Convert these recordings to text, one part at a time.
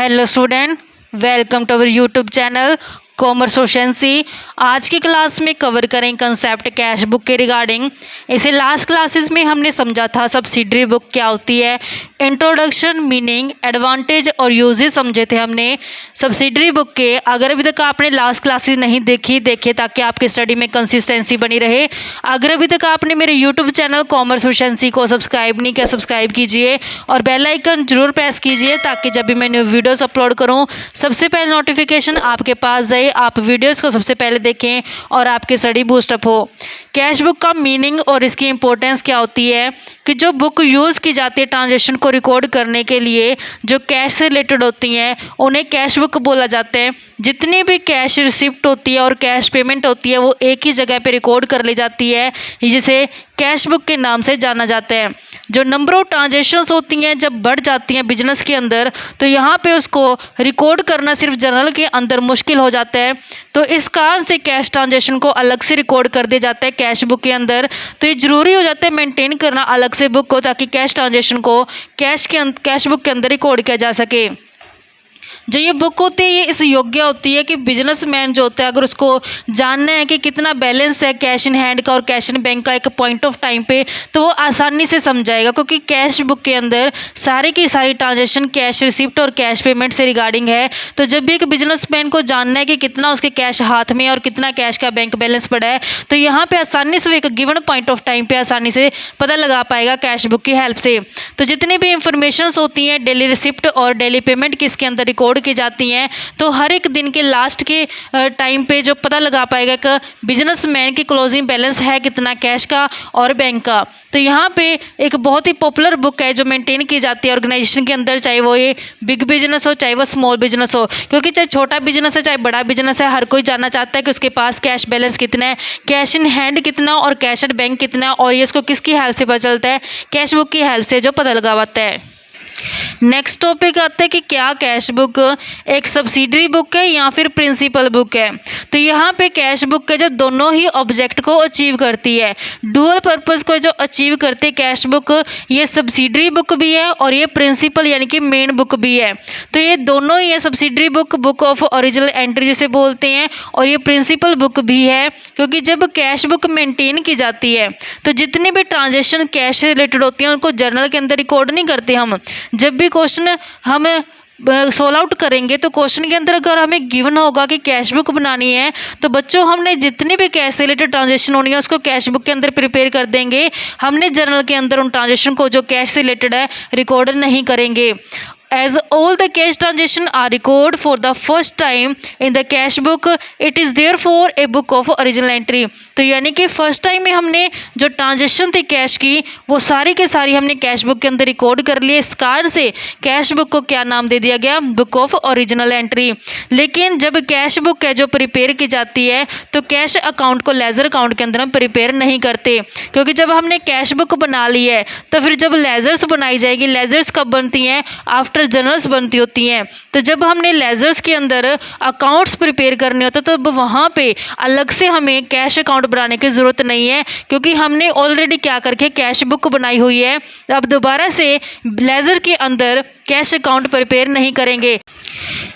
Hello student, welcome to our YouTube channel commerce proficiency. आज की class में cover करें कंसेप्ट कैश बुक के रिगार्डिंग। इसे लास्ट क्लासेस में हमने समझा था सब्सिडरी बुक क्या होती है, इंट्रोडक्शन, मीनिंग, एडवांटेज और यूजेस समझे थे हमने सब्सिडरी बुक के। अगर अभी तक आपने लास्ट क्लासेस नहीं देखे ताकि आपकी स्टडी में कंसिस्टेंसी बनी रहे। अगर अभी तक आपने मेरे यूट्यूब चैनल कॉमर्स प्रोफिशिएंसी को सब्सक्राइब नहीं किया, सब्सक्राइब कीजिए और बेल आइकन जरूर प्रेस कीजिए ताकि जब भी मैं न्यू वीडियोस अपलोड करूं सबसे पहले नोटिफिकेशन आपके पास जाए, आप वीडियोस को सबसे पहले देखें और आपकी स्टडी बूस्टअप हो। कैश बुक का मीनिंग और इसकी इंपॉर्टेंस क्या होती है कि जो बुक यूज़ की जाती है ट्रांजैक्शन को रिकॉर्ड करने के लिए, जो कैश से रिलेटेड होती हैं उन्हें कैश बुक बोला जाता है। जितनी भी कैश रिसिप्ट होती है और कैश पेमेंट होती है वो एक ही जगह पे रिकॉर्ड कर ली जाती है, जिसे कैश बुक के नाम से जाना जाता है। जो नंबर ऑफ ट्रांजैक्शंस होती हैं जब बढ़ जाती हैं बिजनेस के अंदर, तो यहाँ पे उसको रिकॉर्ड करना सिर्फ जर्नल के अंदर मुश्किल हो जाता है। तो इस कारण से कैश ट्रांजैक्शन को अलग से रिकॉर्ड कर दिया जाता है कैश बुक के अंदर। तो ये ज़रूरी हो जाता है मेंटेन करना अलग से बुक को, ताकि कैश ट्रांजैक्शन को कैश बुक के अंदर रिकॉर्ड किया जा सके। जो ये बुक होती है ये इस योग्य होती है कि बिजनेसमैन जो होता है अगर उसको जानना है कि कितना बैलेंस है कैश इन हैंड का और कैश इन बैंक का एक पॉइंट ऑफ टाइम पे, तो वो आसानी से समझाएगा, क्योंकि कैश बुक के अंदर सारी की सारी ट्रांजैक्शन कैश रिसिप्ट और कैश पेमेंट से रिगार्डिंग है। तो जब भी एक बिजनेसमैन को जानना है कि कितना उसके कैश हाथ में और कितना कैश का बैंक बैलेंस पड़ा है, तो यहाँ पर आसानी से एक गिवन पॉइंट ऑफ टाइम पर आसानी से पता लगा पाएगा कैश बुक की हेल्प से। तो जितनी भी इंफॉर्मेशन होती हैं डेली रिसिप्ट और डेली पेमेंट किसके अंदर रिकॉर्ड की जाती हैं, तो हर एक दिन के लास्ट के टाइम पे जो पता लगा पाएगा कि बिजनेसमैन की क्लोजिंग बैलेंस है कितना कैश का और बैंक का। तो यहाँ पे एक बहुत ही पॉपुलर बुक है जो मेंटेन की जाती है ऑर्गेनाइजेशन के अंदर, चाहे वो ये बिग बिजनेस हो चाहे वो स्मॉल बिजनेस हो, क्योंकि चाहे छोटा बिजनेस है चाहे बड़ा बिजनेस है, हर कोई जानना चाहता है कि उसके पास कैश बैलेंस कितना है, कैश इन हैंड कितना और कैश एट बैंक कितना है, और ये इसको किसकी हेल्प से पता चलता है, कैश बुक की हेल्प से जो पता लगा पाता है। नेक्स्ट टॉपिक आता है कि क्या कैश बुक एक सब्सिडरी बुक है या फिर प्रिंसिपल बुक है। तो यहाँ पे कैश बुक के जो दोनों ही ऑब्जेक्ट को अचीव करती है, डुअल पर्पस को जो अचीव करती है कैश बुक, ये सब्सिडरी बुक भी है और ये प्रिंसिपल यानी कि मेन बुक भी है। तो ये दोनों ही है, subsidiary book book of original entry जिसे बोलते हैं, और ये प्रिंसिपल बुक भी है, क्योंकि जब कैश बुक मेंटेन की जाती है तो जितनी भी ट्रांजेक्शन कैश से रिलेटेड होती हैं उनको जर्नल के अंदर रिकॉर्ड नहीं करते हम। जब भी क्वेश्चन हम सोल्व आउट करेंगे तो क्वेश्चन के अंदर अगर हमें गिवन होगा कि कैश बुक बनानी है, तो बच्चों हमने जितनी भी कैश से रिलेटेड ट्रांजेक्शन होनी है उसको कैश बुक के अंदर प्रिपेयर कर देंगे। हमने जर्नल के अंदर उन ट्रांजेक्शन को जो कैश से रिलेटेड है रिकॉर्ड नहीं करेंगे। As all the cash transactions are recorded for the first time in the cash book, it is therefore a book of original entry। तो यानी कि फर्स्ट टाइम में हमने जो ट्रांजेक्शन थी कैश की वो सारी के सारी हमने कैश बुक के अंदर रिकॉर्ड कर लिए। इस कारण से कैश बुक को क्या नाम दे दिया गया, बुक ऑफ ओरिजिनल एंट्री। लेकिन जब कैश बुक है जो प्रिपेयर की जाती है तो कैश अकाउंट को लेजर अकाउंट के अंदर हम प्रिपेयर नहीं करते, क्योंकि जब हमने कैश बुक बना ली है तो फिर जब लेजर्स बनाई जाएगी, लेजर्स कब बनती हैं, आफ्टर जर्नल्स बनती होती हैं। तो जब हमने लेजर्स के अंदर अकाउंट्स प्रिपेयर करने होते तो वहाँ पे अलग से हमें कैश अकाउंट बनाने की ज़रूरत नहीं है, क्योंकि हमने ऑलरेडी क्या करके कैश बुक बनाई हुई है। अब दोबारा से लेजर के अंदर कैश अकाउंट प्रिपेयर नहीं करेंगे।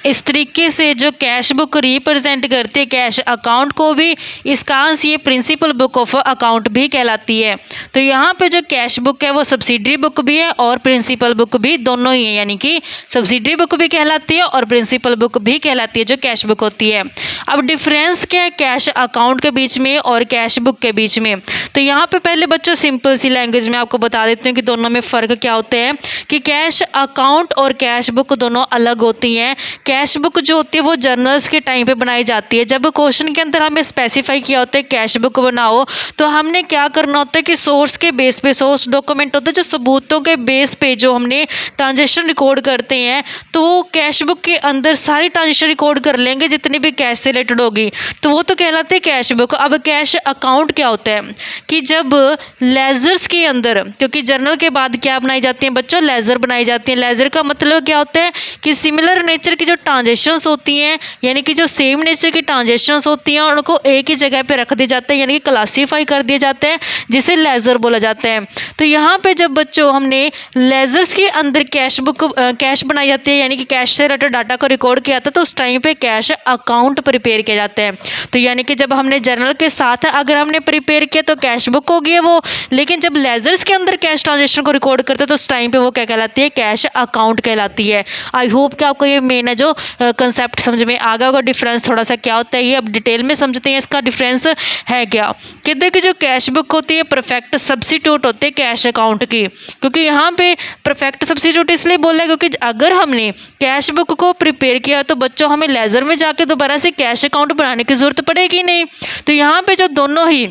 इस तरीके से जो कैश बुक रिप्रेजेंट करती है कैश अकाउंट को भी, इस कारण से ये प्रिंसिपल बुक ऑफ अकाउंट भी कहलाती है। तो यहाँ पे जो कैश बुक है वो सब्सिडरी बुक भी है और प्रिंसिपल बुक भी, दोनों ही है, यानी कि सब्सिडरी बुक भी कहलाती है और प्रिंसिपल बुक भी कहलाती है जो कैश बुक होती है। अब डिफरेंस क्या है कैश अकाउंट के बीच में और कैश बुक के बीच में, तो यहाँ पे पहले बच्चों सिंपल सी लैंग्वेज में आपको बता देती हूँ कि दोनों में फ़र्क क्या होता है। कि कैश अकाउंट और कैश बुक दोनों अलग होती हैं। कैश बुक जो होती है वो जर्नल्स के टाइम पे बनाई जाती है। जब क्वेश्चन के अंदर हमें स्पेसिफाई किया होता है कैश बुक बनाओ, तो हमने क्या करना होता है कि सोर्स के बेस पे, सोर्स डॉक्यूमेंट होता है जो सबूतों के बेस पे जो हमने ट्रांजेक्शन रिकॉर्ड करते हैं, तो वो कैश बुक के अंदर सारी ट्रांजेक्शन रिकॉर्ड कर लेंगे जितनी भी कैश से रिलेटेड होगी, तो वो तो कहलाते हैं कैश बुक। अब कैश अकाउंट क्या होता है कि जब लेजर्स के अंदर, क्योंकि जर्नल के बाद क्या बनाई जाती है बच्चों, लेजर बनाई जाती है। लेजर का मतलब क्या होता है कि सिमिलर नेचर की जो जो ट्रांजेक्शन्स होती हैं यानी कि जो सेम नेचर की ट्रांजेक्शन्स होती हैं उनको एक ही जगह पे रख दिए जाते हैं, यानी कि क्लासीफाई कर दिए जाते हैं, जिसे लेज़र बोला जाता है। तो यहाँ पे जब बच्चों हमने लेज़र्स के अंदर कैश बनाई जाती है, यानी कि कैश से रिलेटेड डाटा को रिकॉर्ड किया था, तो उस टाइम पे कैश अकाउंट प्रिपेयर किया जाता है। तो यानी कि जब हमने जर्नल के साथ अगर हमने प्रिपेयर किया तो कैश बुक होगी है वो, लेकिन जब लेज़र्स के अंदर कैश ट्रांजेक्शन को रिकॉर्ड करते हैं तो उस टाइम पे वो क्या कहलाती है, कैश अकाउंट कहलाती है। आई होप कि आपको ये मेन है जो कंसेप्ट समझ में आ गया होगा, डिफरेंस थोड़ा सा क्या होता है ये अब डिटेल में समझते हैं, इसका डिफरेंस है क्या। कहते हैं कि जो कैश बुक होती है परफेक्ट सब्स्टिट्यूट होते हैं कैश अकाउंट की, क्योंकि यहाँ पे परफेक्ट सब्स्टिट्यूट इसलिए बोला है क्योंकि अगर हमने कैश बुक को प्रिपेयर किया तो बच्चों हमें लेज़र में जाके दोबारा से कैश अकाउंट बनाने की ज़रूरत पड़ेगी नहीं। तो यहाँ पे जो दोनों ही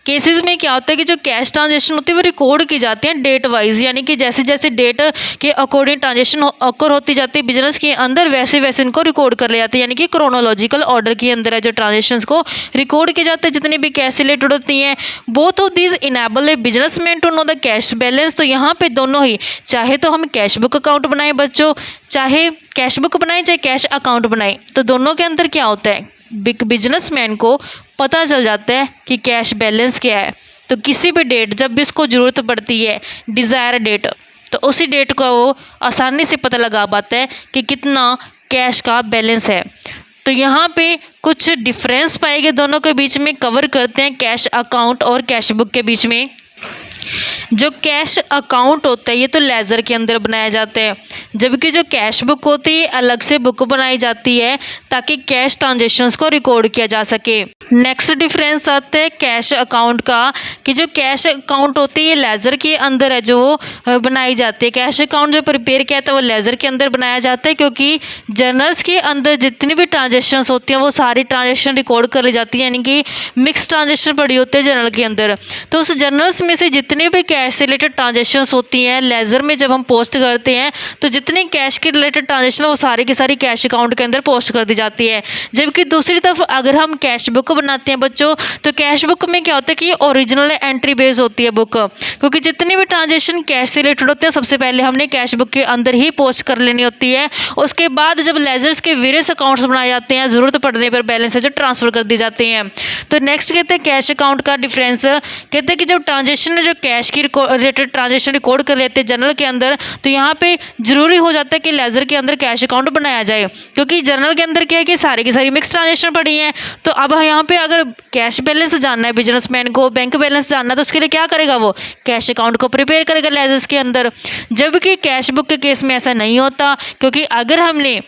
केसेस में क्या होता है कि जो कैश ट्रांजेक्शन होती है वो रिकॉर्ड की जाती हैं डेट वाइज, यानी कि जैसे जैसे डेट के अकॉर्डिंग ट्रांजेक्शन अकर होती जाती है बिजनेस के अंदर, वैसे वैसे इनको रिकॉर्ड कर ले जाते हैं, यानी कि क्रोनोलॉजिकल ऑर्डर के अंदर है जो ट्रांजेक्शन्स को रिकॉर्ड किए जाते हैं जितनी भी कैश रिलेटेड होती हैं। Both of these enable a businessman to know the cash balance. तो यहाँ पे दोनों ही, चाहे तो हम कैश बुक अकाउंट बनाएं बच्चों, चाहे कैश बुक बनाएं चाहे कैश अकाउंट बनाएं, तो दोनों के अंदर क्या होता है, बिजनेसमैन को पता चल जाता है कि कैश बैलेंस क्या है। तो किसी भी डेट जब भी उसको ज़रूरत पड़ती है, डिज़ायर डेट, तो उसी डेट को वो आसानी से पता लगा पाता है कि कितना कैश का बैलेंस है। तो यहाँ पे कुछ डिफरेंस पाएंगे दोनों के बीच में, कवर करते हैं कैश अकाउंट और कैश बुक के बीच में। जो कैश अकाउंट होता है ये तो लेज़र के अंदर बनाया जाता है, जबकि जो कैश बुक होती है अलग से बुक बनाई जाती है ताकि कैश ट्रांजेक्शन्स को रिकॉर्ड किया जा सके। नेक्स्ट डिफरेंस आता है कैश अकाउंट का, कि जो कैश अकाउंट होती है लेज़र के अंदर है जो बनाई जाती है। कैश अकाउंट जो प्रिपेयर किया था वो लेज़र के अंदर बनाया जाता है, क्योंकि जर्नल्स के अंदर जितनी भी ट्रांजेक्शन्स होती हैं वो सारी ट्रांजेक्शन रिकॉर्ड कर ली जाती है, यानी कि मिक्स ट्रांजेक्शन पड़ी होती है जर्नल के अंदर। तो उस जर्नल्स में से जितने भी कैश से रिलेटेड ट्रांजेक्शन्स होती हैं लेज़र में जब हम पोस्ट करते हैं तो जितनी कैश के रिलेटेड ट्रांजेक्शन वो सारी की सारी कैश अकाउंट के अंदर पोस्ट कर दी जाती है। जबकि दूसरी तरफ अगर हम कैश बुक बनाते हैं बच्चों, तो कैश बुक में क्या होता है कि ओरिजिनल एंट्री बेस होती है बुक, क्योंकि जितने भी ट्रांजेक्शन कैश से रिलेटेड होते हैं सबसे पहले हमने कैश बुक के अंदर ही पोस्ट कर लेनी होती है। उसके बाद जब लेज़र्स के वेरियस अकाउंट्स बनाए जाते हैं ज़रूरत पड़ने पर बैलेंस है जो ट्रांसफ़र कर दी जाते हैं। तो नेक्स्ट कहते हैं कैश अकाउंट का डिफरेंस, कहते हैं कि जब ट्रांजेक्शन है जो कैश की रिलेटेड ट्रांजेक्शन रिकॉर्ड कर लेते हैं जर्नल के अंदर, तो यहाँ पे जरूरी हो जाता है कि लेज़र के अंदर कैश अकाउंट बनाया जाए, क्योंकि जर्नल के अंदर क्या है कि सारी की सारी मिक्स ट्रांजेक्शन पड़ी हैं। तो अब यहाँ पे अगर कैश बैलेंस जानना है बिजनेसमैन को, बैंक बैलेंस जानना है, तो उसके लिए क्या करेगा, वो कैश अकाउंट को प्रिपेयर करेगा लेज़र्स के अंदर। जबकि कैश बुक के केस में ऐसा नहीं होता, क्योंकि अगर हमने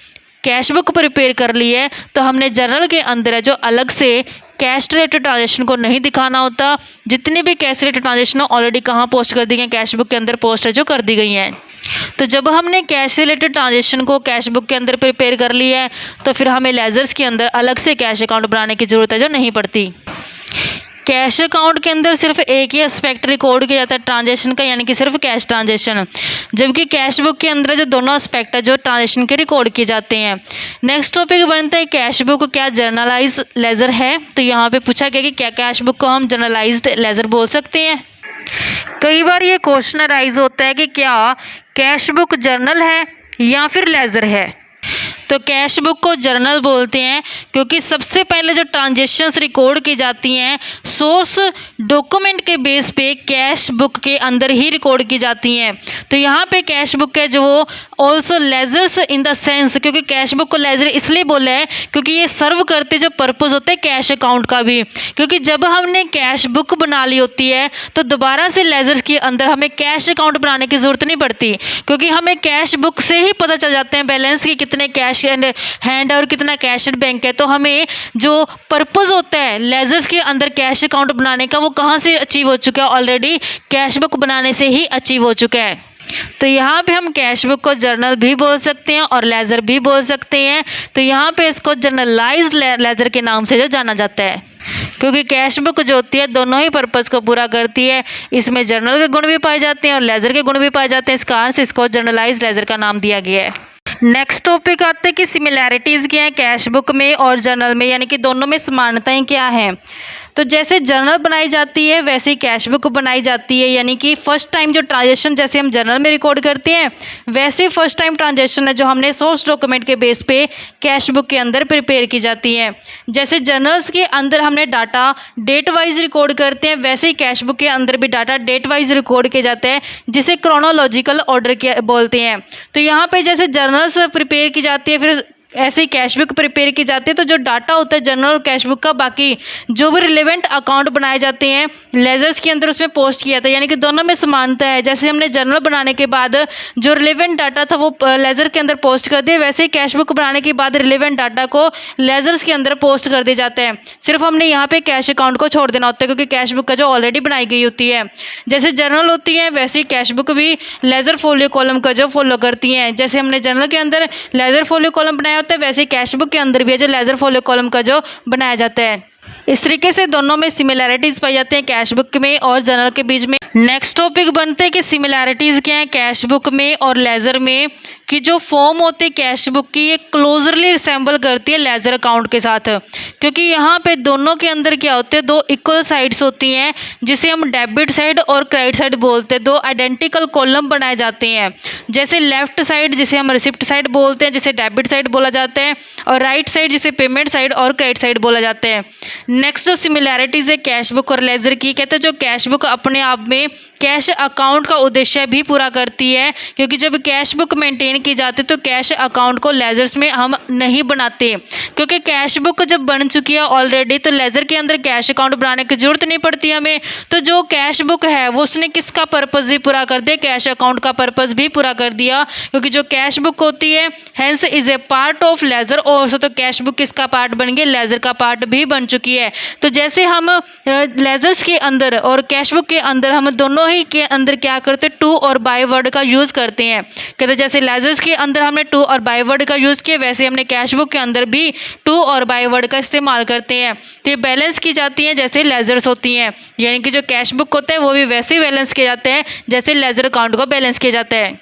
कैश बुक प्रिपेयर कर ली है तो हमने जर्नल के अंदर है जो अलग से कैश रिलेटेड ट्रांजेक्शन को नहीं दिखाना होता। जितने भी कैश रिलेटेड ट्रांजेक्शन ऑलरेडी कहाँ पोस्ट कर दी गई, कैश बुक के अंदर पोस्ट है जो कर दी गई हैं। तो जब हमने कैश रिलेटेड ट्रांजेक्शन को कैश बुक के अंदर प्रिपेयर कर ली है तो फिर हमें लेज़र्स के अंदर अलग से कैश अकाउंट बनाने की ज़रूरत है जो नहीं पड़ती। कैश अकाउंट के अंदर सिर्फ एक ही एस्पेक्ट रिकॉर्ड किया जाता है ट्रांजेक्शन का, यानी कि सिर्फ कैश ट्रांजेक्शन, जबकि कैश बुक के अंदर जो दोनों एस्पेक्ट है जो ट्रांजेक्शन के रिकॉर्ड किए जाते हैं। नेक्स्ट टॉपिक बनता है कैश बुक क्या जर्नलाइज लेज़र है। तो यहाँ पे पूछा गया कि क्या कैश बुक को हम जर्नलाइज्ड लेज़र बोल सकते हैं। कई बार ये क्वेश्चन अराइज होता है कि क्या कैश बुक जर्नल है या फिर लेज़र है। तो कैश बुक को जर्नल बोलते हैं क्योंकि सबसे पहले जो ट्रांजेक्शन्स रिकॉर्ड की जाती हैं सोर्स डॉक्यूमेंट के बेस पे कैश बुक के अंदर ही रिकॉर्ड की जाती हैं। तो यहाँ पे कैश बुक है जो also ledgers in the sense, क्योंकि कैश बुक को लेजर इसलिए बोला है क्योंकि ये सर्व करते जो पर्पज़ होता है कैश अकाउंट का भी, क्योंकि जब हमने कैश बुक बना ली होती है तो दोबारा से लेजर्स के अंदर हमें कैश अकाउंट बनाने की ज़रूरत नहीं पड़ती, क्योंकि हमें कैश बुक से ही पता चल जाते हैं बैलेंस की कितने कैश एंड हैंड और कितना कैश एंड बैंक है। तो हमें जो पर्पज़ होता है लेजर्स के अंदर कैश अकाउंट बनाने का वो कहाँ से अचीव हो चुका है, ऑलरेडी कैश बुक बनाने से ही अचीव हो चुका है। तो यहाँ पे हम कैश बुक को जर्नल भी बोल सकते हैं और लेज़र भी बोल सकते हैं। तो यहाँ पे इसको जर्नलाइज्ड लेज़र के नाम से जो जाना जाता है, क्योंकि कैश बुक जो होती है दोनों ही पर्पज़ को पूरा करती है। इसमें जर्नल के गुण भी पाए जाते हैं और लेज़र के गुण भी पाए जाते हैं, इस कारण से इसको जर्नलाइज्ड लेज़र का नाम दिया गया है। नेक्स्ट टॉपिक आते हैं कि सिमिलैरिटीज़ क्या है कैश बुक में और जर्नल में, यानी कि दोनों में समानताएं क्या हैं। तो जैसे जर्नल बनाई जाती है वैसे ही कैश बुक बनाई जाती है, यानी कि फर्स्ट टाइम जो ट्रांजेक्शन जैसे हम जर्नल में रिकॉर्ड करते हैं वैसे फर्स्ट टाइम ट्रांजेक्शन है जो हमने सोर्स डॉक्यूमेंट के बेस पे कैश बुक के अंदर प्रिपेयर की जाती है। जैसे जर्नल्स के अंदर हमने डाटा डेट वाइज रिकॉर्ड करते हैं वैसे ही कैश बुक के अंदर भी डाटा डेट वाइज रिकॉर्ड किया जाता है, जिसे क्रोनोलॉजिकल ऑर्डर के बोलते हैं। तो यहाँ पे जैसे जर्नल्स प्रिपेयर की जाती है फिर ऐसे ही कैश बुक प्रिपेयर की जाती है, तो जो डाटा होता है जर्नल और कैश बुक का बाकी जो भी रिलेवेंट अकाउंट बनाए जाते हैं लेजर्स के अंदर उसमें पोस्ट किया था, यानी कि दोनों में समानता है। जैसे हमने जर्नल बनाने के बाद जो रिलेवेंट डाटा था वो लेजर के अंदर पोस्ट कर दिया, वैसे ही कैश बुक बनाने के बाद रिलेवेंट डाटा को लेजर्स के अंदर पोस्ट कर दिया जाता है। सिर्फ हमने यहाँ पे कैश अकाउंट को छोड़ देना होता है क्योंकि कैश बुक का जो ऑलरेडी बनाई गई होती है। जैसे जर्नल होती है वैसे ही कैश बुक भी लेजर फोलियो कॉलम का जो फॉलो करती हैं। जैसे हमने जर्नल के अंदर लेजर फोलियो कॉलम बनाया होता है वैसे ही कैश बुक के अंदर भी है जो लेजर फोलियो कॉलम का जो बनाया जाता है। इस तरीके से दोनों में सिमिलैरिटीज पाई जाती हैं कैश बुक में और जर्नल के बीच में। नेक्स्ट टॉपिक बनते हैं कि सिमिलैरिटीज क्या है कैश बुक में और लेजर में, कि जो फॉर्म होती है कैश बुक की ये क्लोजरली रिसेंबल करती है लेजर अकाउंट के साथ, क्योंकि यहाँ पे दोनों के अंदर क्या होते हैं दो इक्वल साइड्स होती हैं जिसे हम डेबिट साइड और क्रेडिट साइड बोलते हैं। दो आइडेंटिकल कॉलम बनाए जाते हैं, जैसे लेफ्ट साइड जिसे हम रिसिप्ट साइड बोलते हैं जिसे डेबिट साइड बोला जाता है, और राइट साइड जिसे पेमेंट साइड और क्रेडिट साइड बोला जाता है। नेक्स्ट जो सिमिलैरिटीज है कैश बुक और लेजर की, कहते हैं जो कैश बुक अपने आप में कैश अकाउंट का उद्देश्य भी पूरा करती है, क्योंकि जब कैश बुक मेंटेन की जाती है तो कैश अकाउंट को लेजर्स में हम नहीं बनाते, क्योंकि कैश बुक जब बन चुकी है ऑलरेडी तो लेजर के अंदर कैश अकाउंट बनाने की जरूरत नहीं पड़ती हमें। तो जो कैश बुक है वो उसने किसका पर्पस भी पूरा कर दिया, कैश अकाउंट का पर्पस भी पूरा कर दिया, क्योंकि जो कैश बुक होती है hence is a part of ledger also, तो कैश बुक किसका पार्ट बन गई, लेजर का पार्ट भी बन चुकी है। तो जैसे हम लेजर्स के अंदर और कैश बुक के अंदर हम दोनों ही के अंदर क्या करते हैं टू और बाय वर्ड का यूज़ करते हैं। कहते जैसे लेजर्स के अंदर हमने टू और बाय वर्ड का यूज़ किया वैसे हमने कैश बुक के अंदर भी टू और बाय वर्ड का इस्तेमाल करते हैं। तो ये बैलेंस की जाती हैं जैसे लेजर्स होती हैं, यानी कि जो कैश बुक होता है वो भी वैसे ही बैलेंस किया जाता है जैसे लेजर अकाउंट को बैलेंस किया जाता है।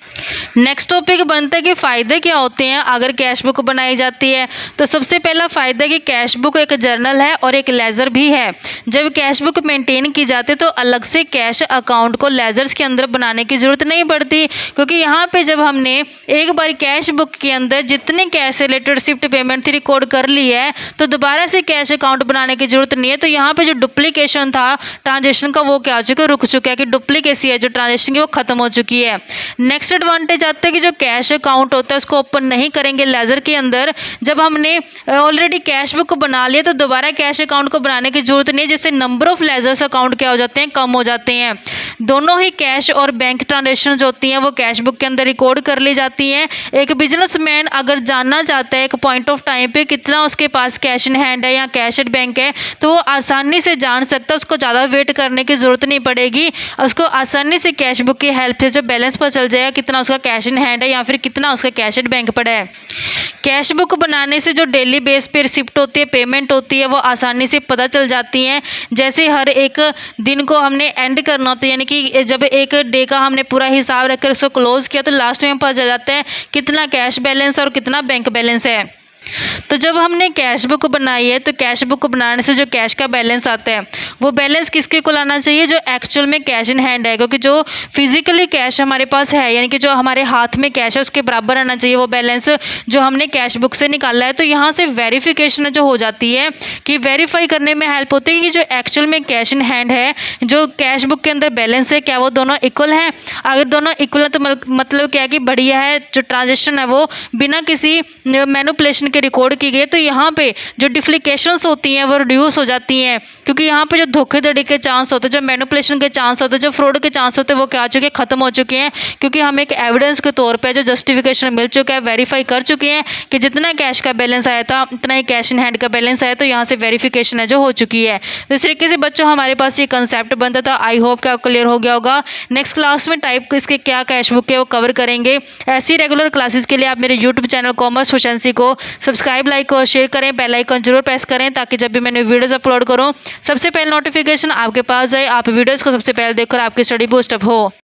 नेक्स्ट टॉपिक बनता है कि फ़ायदे क्या होते हैं अगर कैश बुक बनाई जाती है। तो सबसे पहला फ़ायदा कि कैश बुक एक जर्नल है और एक लेजर भी है। जब कैश बुक मेंटेन की जाती है तो अलग से कैश अकाउंट को लेजर्स के अंदर बनाने की ज़रूरत नहीं पड़ती, क्योंकि यहाँ पे जब हमने एक बार कैश बुक के अंदर जितने कैश से रिलेटेड रिसिप्ट पेमेंट थी रिकॉर्ड कर ली है तो दोबारा से कैश अकाउंट बनाने की ज़रूरत नहीं है। तो यहाँ पे जो डुप्लीकेशन था ट्रांजेक्शन का वो क्या हो चुका है, रुक चुका है, कि डुप्लीकेसी है जो ट्रांजेक्शन की वो खत्म हो चुकी है। नेक्स्ट एडवांटेज आता है कि जो कैश अकाउंट होता है उसको ओपन नहीं करेंगे लेजर के अंदर। जब हमने ऑलरेडी कैश बुक को बना लिया तो दोबारा कैश अकाउंट को बनाने की जरूरत नहीं है, जिससे नंबर ऑफ लेजर्स अकाउंट क्या हो जाते हैं, कम हो जाते हैं। दोनों ही कैश और बैंक ट्रांजेक्शन जो होती हैं वो कैश बुक के अंदर रिकॉर्ड कर ली जाती हैं। एक बिजनेसमैन अगर जानना चाहता है एक पॉइंट ऑफ टाइम पे कितना उसके पास कैश इन हैंड है या कैश एट बैंक है तो वो आसानी से जान सकता है, उसको ज़्यादा वेट करने की ज़रूरत नहीं पड़ेगी, उसको आसानी से कैश बुक की हेल्प से जो बैलेंस पता चल जाएगा कितना उसका कैश इन हैंड है या फिर कितना उसका कैश एट बैंक पड़ा है। कैश बुक बनाने से जो डेली बेस पे रिसिप्ट होती है, पेमेंट होती है, वो आसानी से पता चल जाती हैं। जैसे हर एक दिन को हमने एंड करना होता है, यानी कि जब एक डे का हमने पूरा हिसाब रखकर उसको क्लोज किया तो लास्ट में पता चल जाता है कितना कैश बैलेंस और कितना बैंक बैलेंस है। तो जब हमने कैश बुक बनाई है तो कैश बुक बनाने से जो कैश का बैलेंस आता है वो बैलेंस किसके को लाना चाहिए, जो एक्चुअल में कैश इन हैंड है, क्योंकि जो फिजिकली कैश हमारे पास है यानी कि जो हमारे हाथ में कैश है उसके बराबर आना चाहिए वो बैलेंस जो हमने कैश बुक से निकाला है। तो यहाँ से वेरिफिकेशन जो हो जाती है कि वेरीफाई करने में हेल्प होती है कि जो एक्चुअल में कैश इन हैंड है जो कैश बुक के अंदर बैलेंस है क्या वो दोनों इक्वल हैं। अगर दोनों इक्वल है तो मतलब क्या है कि बढ़िया है, जो ट्रांजेक्शन है वो बिना किसी मैनिपुलेशन के रिकॉर्ड की गई, तो यहाँ पे जो डिफ्लिकेशंस होती हैं वो रिड्यूस हो जाती हैं, क्योंकि यहाँ पे जो धोखेधड़ी के चांस होते हैं, जो मैनिपुलेशन के चांस होते हैं, जो फ्रॉड के चांस होते हैं वो क्या हो चुके हैं, खत्म हो चुके हैं, क्योंकि हम एक एविडेंस के तौर पे जो जस्टिफिकेशन मिल चुका है, वेरीफाई कर चुके हैं कि जितना कैश का बैलेंस आया था उतना ही कैश इन हैंड का बैलेंस आया, तो यहाँ से वेरिफिकेशन है जो हो चुकी है। तो इस तरीके से बच्चों हमारे पास ये कंसेप्ट बनता था। आई होप क्या क्लियर हो गया होगा। नेक्स्ट क्लास में टाइप इसके क्या कैश बुक है वो कवर करेंगे। ऐसी रेगुलर क्लासेस के लिए आप मेरे यूट्यूब चैनल कॉमर्स प्रोफिशिएंसी को सब्सक्राइब, लाइक और शेयर करें, बेल आइकन जरूर प्रेस करें ताकि जब भी मैंने वीडियोस अपलोड करूं सबसे पहले नोटिफिकेशन आपके पास जाए, आप वीडियोस को सबसे पहले देखकर आपकी स्टडी बूस्ट अप हो।